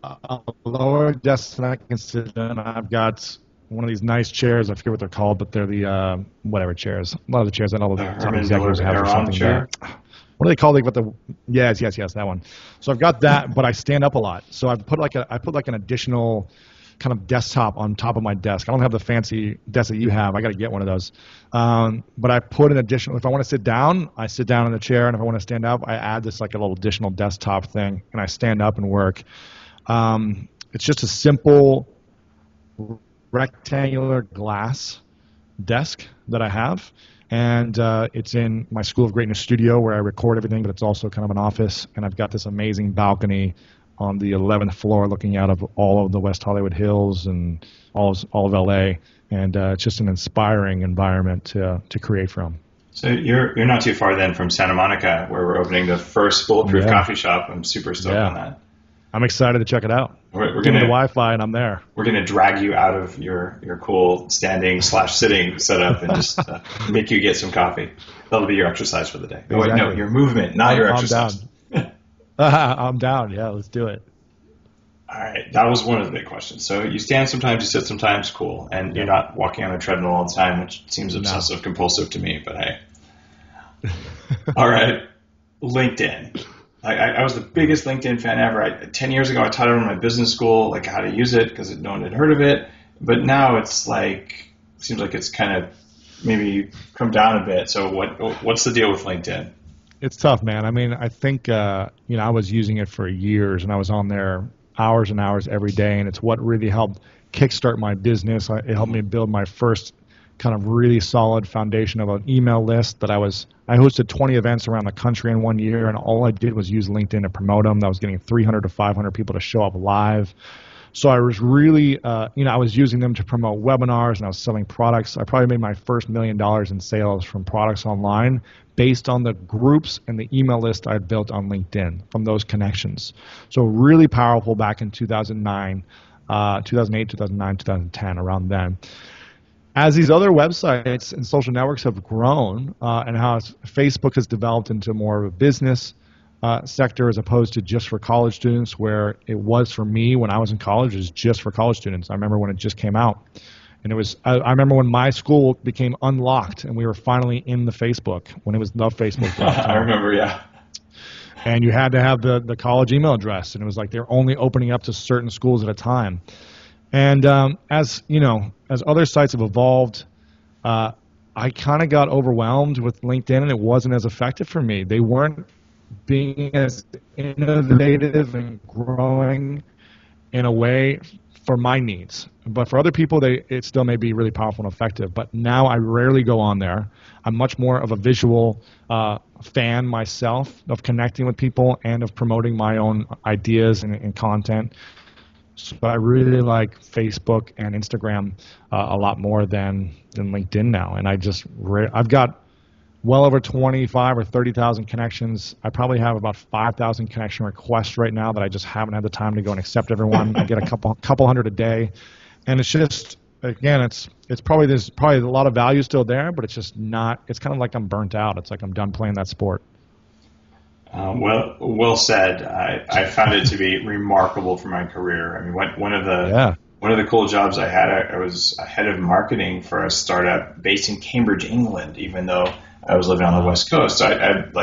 lower desk that I can sit in. I've got one of these nice chairs. I forget what they're called, but they're the whatever chairs. A lot of the chairs that all the top executives have or something. Chair. What do they call it? Yes, that one. So I've got that, but I stand up a lot. So I put an additional kind of desktop on top of my desk. I don't have the fancy desk that you have. I got to get one of those. But I put an additional. If I want to sit down, I sit down in the chair, and if I want to stand up, I add this like a little additional desktop thing, and I stand up and work. It's just a simple rectangular glass desk that I have. And it's in my School of Greatness studio where I record everything, but it's also kind of an office. And I've got this amazing balcony on the 11th floor looking out of all of the West Hollywood Hills and all of LA. And it's just an inspiring environment to create from. So you're not too far then from Santa Monica, where we're opening the first Bulletproof coffee shop. I'm super stoked on that. I'm excited to check it out. We're Give me the Wi-Fi and I'm there. We're going to drag you out of your cool standing/sitting setup and just make you get some coffee. That'll be your exercise for the day. Exactly. Oh, wait, no, your movement, not your exercise. I'm down. I'm down. Yeah, let's do it. All right. That was one of the big questions. So you stand sometimes, you sit sometimes, cool. And you're not walking on a treadmill all the time, which seems obsessive compulsive to me, but hey. All right. LinkedIn. I was the biggest LinkedIn fan ever. 10 years ago, I taught it in my business school, like how to use it because no one had heard of it. But now it's seems like it's kind of maybe come down a bit. So what's the deal with LinkedIn? It's tough, man. I mean, I think, I was using it for years and I was on there hours and hours every day. And it's what really helped kickstart my business. It helped me build my first kind of really solid foundation of an email list that I hosted 20 events around the country in 1 year, and all I did was use LinkedIn to promote them. I was getting 300 to 500 people to show up live. So I was really, I was using them to promote webinars, and I was selling products. I probably made my first $1 million in sales from products online based on the groups and the email list I had built on LinkedIn from those connections. So really powerful back in 2009. 2008, 2009, 2010, around then. As these other websites and social networks have grown, and how Facebook has developed into more of a business sector as opposed to just for college students, where it was for me when I was in college, it was just for college students. I remember when it just came out. And it was, I remember when my school became unlocked and we were finally in the Facebook, when it was the Facebook. I remember, yeah. And you had to have the college email address, and it was like they were only opening up to certain schools at a time. And as you know, as other sites have evolved, I kind of got overwhelmed with LinkedIn, and it wasn't as effective for me. They weren't being as innovative and growing in a way for my needs. But for other people, it still may be really powerful and effective. But now I rarely go on there. I'm much more of a visual fan myself of connecting with people and of promoting my own ideas and content. So I really like Facebook and Instagram a lot more than LinkedIn now. And I've got well over 25 or 30,000 connections. I probably have about 5,000 connection requests right now that I just haven't had the time to go and accept everyone. I get a couple hundred a day, and it's just, again, it's probably, there's probably a lot of value still there, but it's just not. It's kind of like I'm burnt out. It's like I'm done playing that sport. Well said. I found it to be remarkable for my career. I mean, one of the cool jobs I had, I was head of marketing for a startup based in Cambridge, England, even though I was living on the West Coast. So I it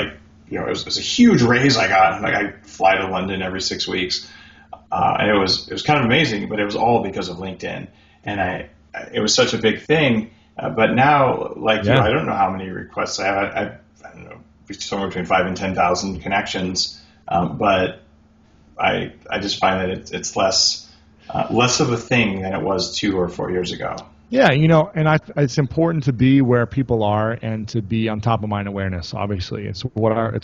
was a huge raise I got. Like, I fly to London every 6 weeks, and it was kind of amazing. But it was all because of LinkedIn, and it was such a big thing. But now, I don't know how many requests I have. I don't know, somewhere between 5,000 and 10,000 connections. But I just find that it's less of a thing than it was 2 or 4 years ago. Yeah, and it's important to be where people are and to be on top of mind awareness. Obviously, it's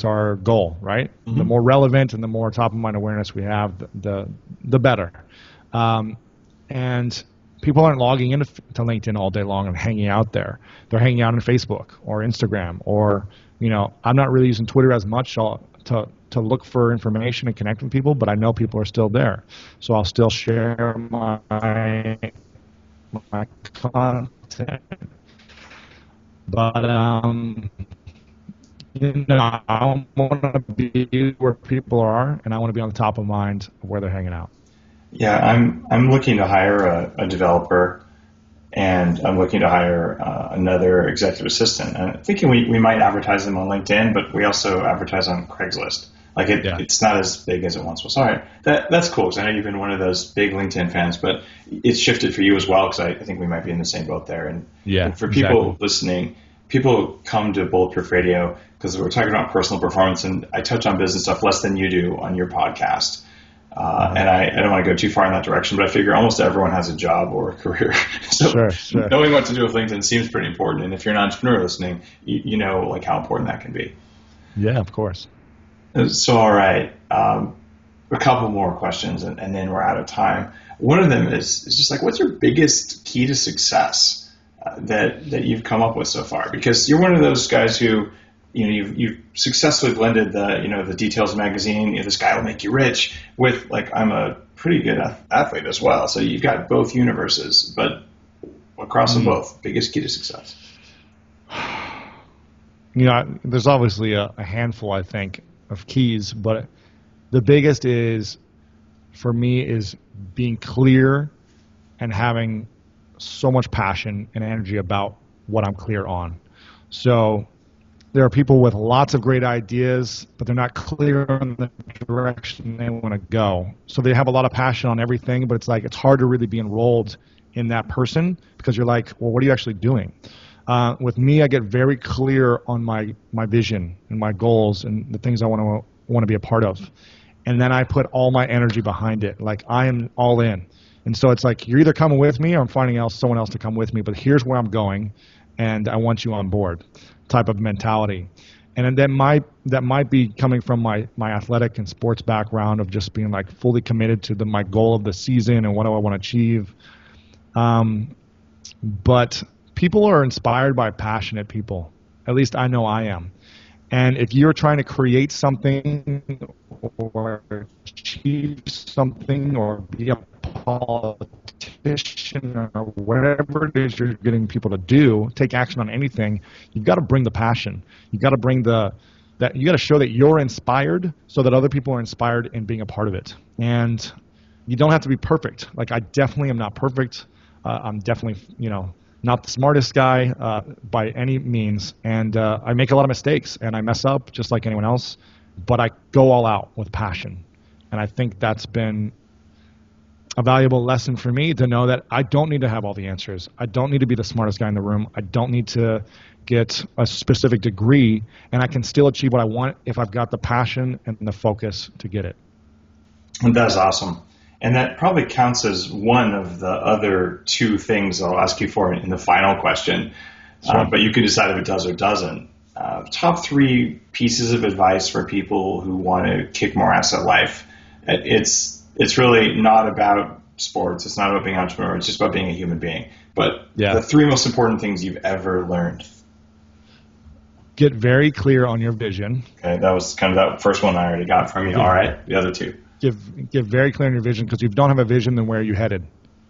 our goal, right? Mm-hmm. The more relevant and the more top of mind awareness we have, the better. And people aren't logging into LinkedIn all day long and hanging out there. They're hanging out on Facebook or Instagram, or I'm not really using Twitter as much to look for information and connect with people, but I know people are still there, so I'll still share my content. But I want to be where people are, and I want to be on the top of mind of where they're hanging out. Yeah, I'm looking to hire a developer, and I'm looking to hire another executive assistant. And I'm thinking we might advertise them on LinkedIn, but we also advertise on Craigslist. It's not as big as it once was. All right, that's cool, because I know you've been one of those big LinkedIn fans, but it's shifted for you as well, because I think we might be in the same boat there. And for people listening, people come to Bulletproof Radio because we're talking about personal performance, and I touch on business stuff less than you do on your podcast. And I don't want to go too far in that direction, but I figure almost everyone has a job or a career. So sure. Knowing what to do with LinkedIn seems pretty important. And if you're an entrepreneur listening, you know how important that can be. Yeah, of course. So, all right, a couple more questions, and then we're out of time. One of them is just what's your biggest key to success that you've come up with so far? Because you're one of those guys who, you've successfully blended the Details magazine, this guy will make you rich, with I'm a pretty good athlete as well. So you've got both universes, but across them both, biggest key to success. There's obviously a handful, I think, of keys, but the biggest for me is being clear and having so much passion and energy about what I'm clear on. So there are people with lots of great ideas, but they're not clear on the direction they want to go. So they have a lot of passion on everything, but it's hard to really be enrolled in that person, because you're like, well, what are you actually doing? With me, I get very clear on my vision and my goals and the things I want to be a part of. And then I put all my energy behind it. I am all in. And so it's you're either coming with me or I'm finding someone else to come with me, but here's where I'm going, and I want you on board type of mentality. And that might be coming from my athletic and sports background of just being fully committed to my goal of the season and what do I want to achieve. But people are inspired by passionate people. At least I know I am. And if you're trying to create something or achieve something or be a politician or whatever it is you're getting people to do, take action on anything, you've got to bring the passion. You've got to bring that you got to show that you're inspired so that other people are inspired in being a part of it. And you don't have to be perfect. Like, I definitely am not perfect. I'm definitely, not the smartest guy by any means. And I make a lot of mistakes and I mess up just like anyone else, but I go all out with passion. And I think that's been a valuable lesson for me, to know that I don't need to have all the answers. I don't need to be the smartest guy in the room. I don't need to get a specific degree, and I can still achieve what I want if I've got the passion and the focus to get it. And that's awesome. And that probably counts as one of the other two things I'll ask you for in the final question. Sure. But you can decide if it does or doesn't. Top 3 pieces of advice for people who want to kick more ass at life. It's really not about sports. It's not about being an entrepreneur. It's just about being a human being. But the 3 most important things you've ever learned. Get very clear on your vision. Okay, that was kind of that first one I already got from you. All right, the other 2. Get very clear on your vision, because if you don't have a vision, then where are you headed?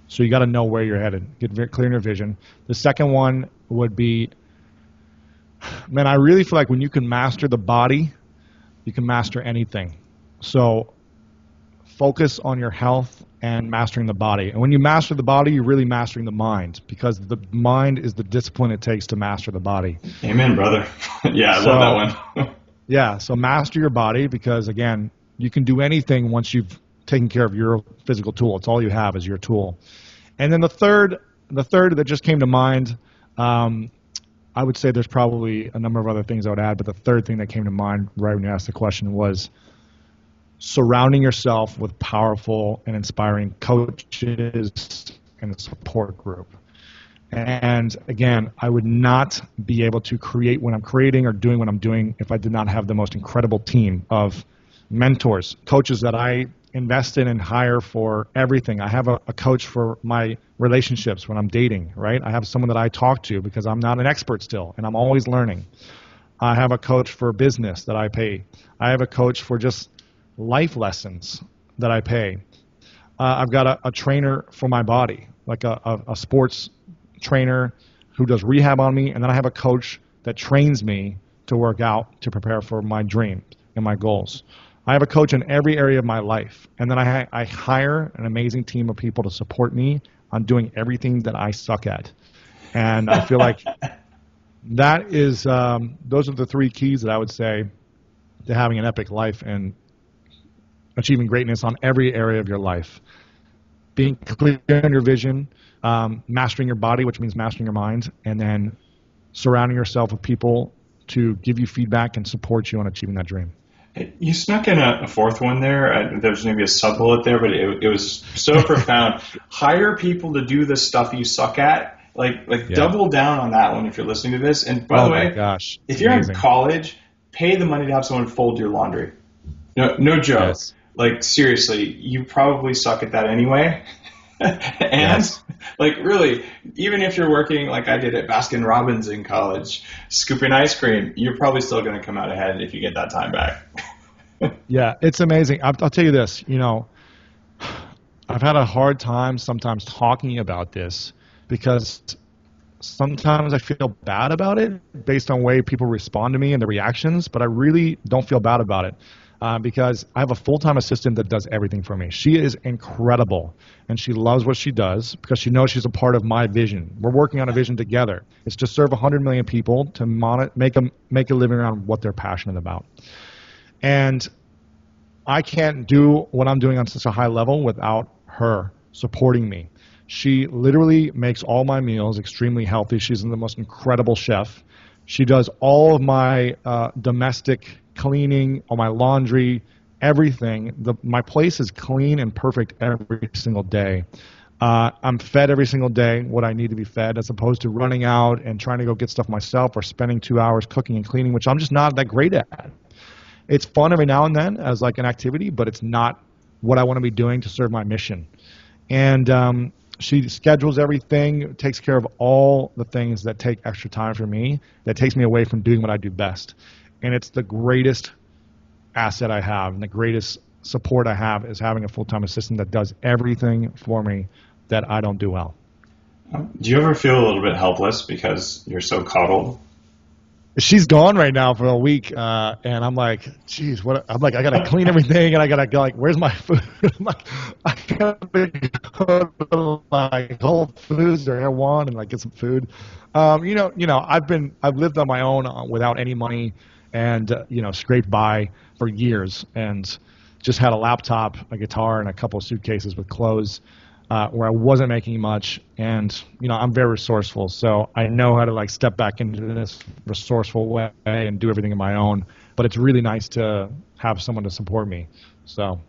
So you got to know where you're headed. Get very clear on your vision. The second one would be, man, I really feel like when you can master the body, you can master anything. So focus on your health and mastering the body. And when you master the body, you're really mastering the mind, because the mind is the discipline it takes to master the body. Amen, brother. Yeah, I love that one. Yeah, so master your body, because, again, you can do anything once you've taken care of your physical tool. It's all you have is your tool. And then the third that just came to mind, I would say there's probably a number of other things I would add, but the third thing that came to mind right when you asked the question was surrounding yourself with powerful and inspiring coaches and a support group. And again, I would not be able to create what I'm creating or doing what I'm doing if I did not have the most incredible team of mentors, coaches that I invest in and hire for everything. I have a coach for my relationships when I'm dating, right? I have someone that I talk to because I'm not an expert still, and I'm always learning. I have a coach for business that I pay. I have a coach for just life lessons that I pay. I've got a trainer for my body, like a sports trainer who does rehab on me, and then I have a coach that trains me to work out to prepare for my dreams and my goals. I have a coach in every area of my life, and then I hire an amazing team of people to support me on doing everything that I suck at. And I feel like that is those are the 3 keys that I would say to having an epic life and achieving greatness on every area of your life. Being clear on your vision, mastering your body, which means mastering your mind, and then surrounding yourself with people to give you feedback and support you on achieving that dream. You snuck in a 4th one there. There's maybe a sub-bullet there, but it was so profound. Hire people to do the stuff you suck at. Double down on that one if you're listening to this. And by the way, gosh, if you're in college, pay the money to have someone fold your laundry. No joke. Yes. Like, seriously, you probably suck at that anyway. And really, even if you're working like I did at Baskin Robbins in college, scooping ice cream, you're probably still going to come out ahead if you get that time back. Yeah, it's amazing. I'll tell you this, I've had a hard time sometimes talking about this because sometimes I feel bad about it based on the way people respond to me and the reactions, but I really don't feel bad about it. Because I have a full-time assistant that does everything for me. She is incredible, and she loves what she does because she knows she's a part of my vision. We're working on a vision together. It's to serve 100 million people to make a living around what they're passionate about. And I can't do what I'm doing on such a high level without her supporting me. She literally makes all my meals extremely healthy. She's the most incredible chef. She does all of my domestic cleaning, all my laundry, everything. My place is clean and perfect every single day. I'm fed every single day what I need to be fed, as opposed to running out and trying to go get stuff myself or spending 2 hours cooking and cleaning, which I'm just not that great at. It's fun every now and then as like an activity, but it's not what I want to be doing to serve my mission. And she schedules everything, takes care of all the things that take extra time for me, that takes me away from doing what I do best. And it's the greatest asset I have and the greatest support I have is having a full-time assistant that does everything for me that I don't do well. Do you ever feel a little bit helpless because you're so coddled? She's gone right now for a week, and I'm like, geez, what? I'm like, I gotta clean everything, and I gotta go, like, where's my food? I'm like, I gotta go to like Whole Foods or Air One and like get some food. I've lived on my own without any money, and scraped by for years, and just had a laptop, a guitar, and a couple of suitcases with clothes. Where I wasn't making much, and I'm very resourceful, so I know how to like step back into this resourceful way and do everything on my own. But it's really nice to have someone to support me. So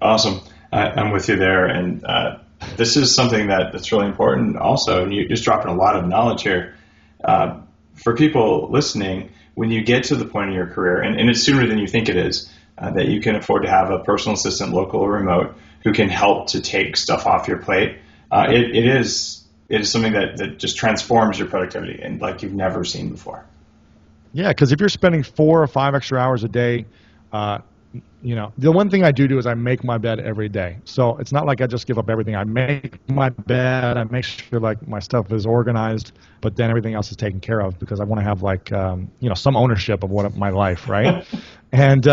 awesome, I'm with you there, and this is something that's really important. Also, and you're just dropping a lot of knowledge here for people listening. When you get to the point in your career, and it's sooner than you think it is, that you can afford to have a personal assistant, local or remote, who can help to take stuff off your plate. It is something that just transforms your productivity and like you've never seen before. Yeah, because if you're spending 4 or 5 extra hours a day, the one thing I do is I make my bed every day. So it's not like I just give up everything. I make my bed, I make sure like my stuff is organized, but then everything else is taken care of because I want to have like some ownership of my life, right? and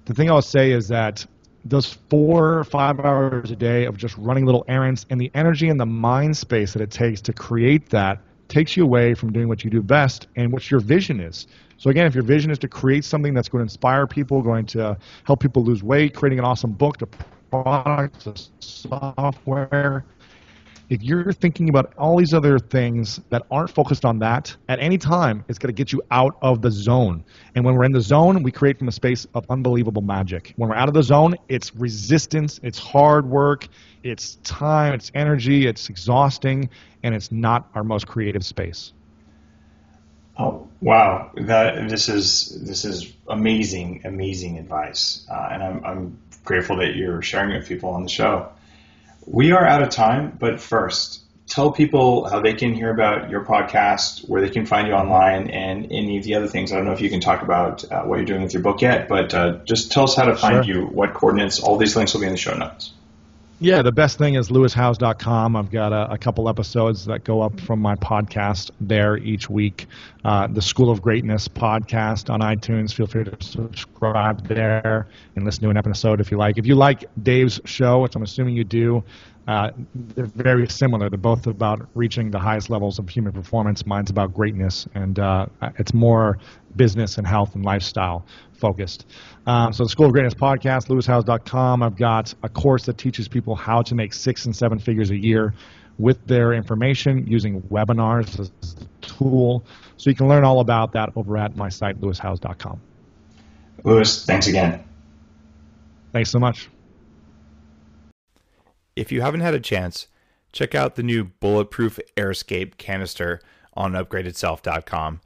the thing I'll say is that those 4 or 5 hours a day of just running little errands and the energy and the mind space that it takes to create that takes you away from doing what you do best and what your vision is. So again, if your vision is to create something that's going to inspire people, going to help people lose weight, creating an awesome book, a product, a software, if you're thinking about all these other things that aren't focused on that, at any time, it's going to get you out of the zone. And when we're in the zone, we create from a space of unbelievable magic. When we're out of the zone, it's resistance, it's hard work, it's time, it's energy, it's exhausting, and it's not our most creative space. Oh, wow. This is amazing advice. And I'm grateful that you're sharing it with people on the show. We are out of time, but first, tell people how they can hear about your podcast, where they can find you online, and any of the other things. I don't know if you can talk about what you're doing with your book yet, but just tell us how to find you, what coordinates. All these links will be in the show notes. Yeah, the best thing is lewishowes.com. I've got a couple episodes that go up from my podcast there each week. The School of Greatness podcast on iTunes. Feel free to subscribe there and listen to an episode if you like. If you like Dave's show, which I'm assuming you do, they're very similar. They're both about reaching the highest levels of human performance. Mine's about greatness, and it's more business and health and lifestyle focused. So the School of Greatness podcast, lewishowes.com. I've got a course that teaches people how to make 6 and 7 figures a year with their information using webinars as a tool. So you can learn all about that over at my site, lewishowes.com. Lewis, thanks again. Thanks so much. If you haven't had a chance, check out the new Bulletproof Airscape canister on upgradedself.com.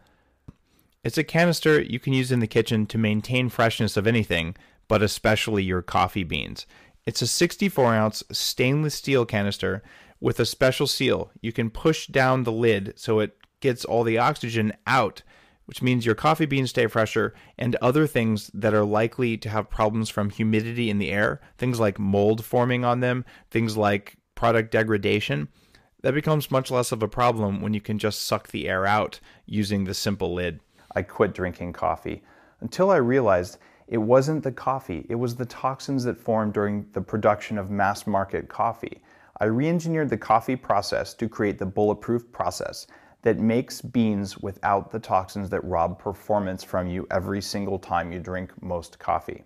It's a canister you can use in the kitchen to maintain freshness of anything, but especially your coffee beans. It's a 64-ounce stainless steel canister with a special seal. You can push down the lid so it gets all the oxygen out, which means your coffee beans stay fresher, and other things that are likely to have problems from humidity in the air, things like mold forming on them, things like product degradation, that becomes much less of a problem when you can just suck the air out using the simple lid. I quit drinking coffee until I realized it wasn't the coffee, it was the toxins that formed during the production of mass market coffee. I re-engineered the coffee process to create the Bulletproof process that makes beans without the toxins that rob performance from you every single time you drink most coffee.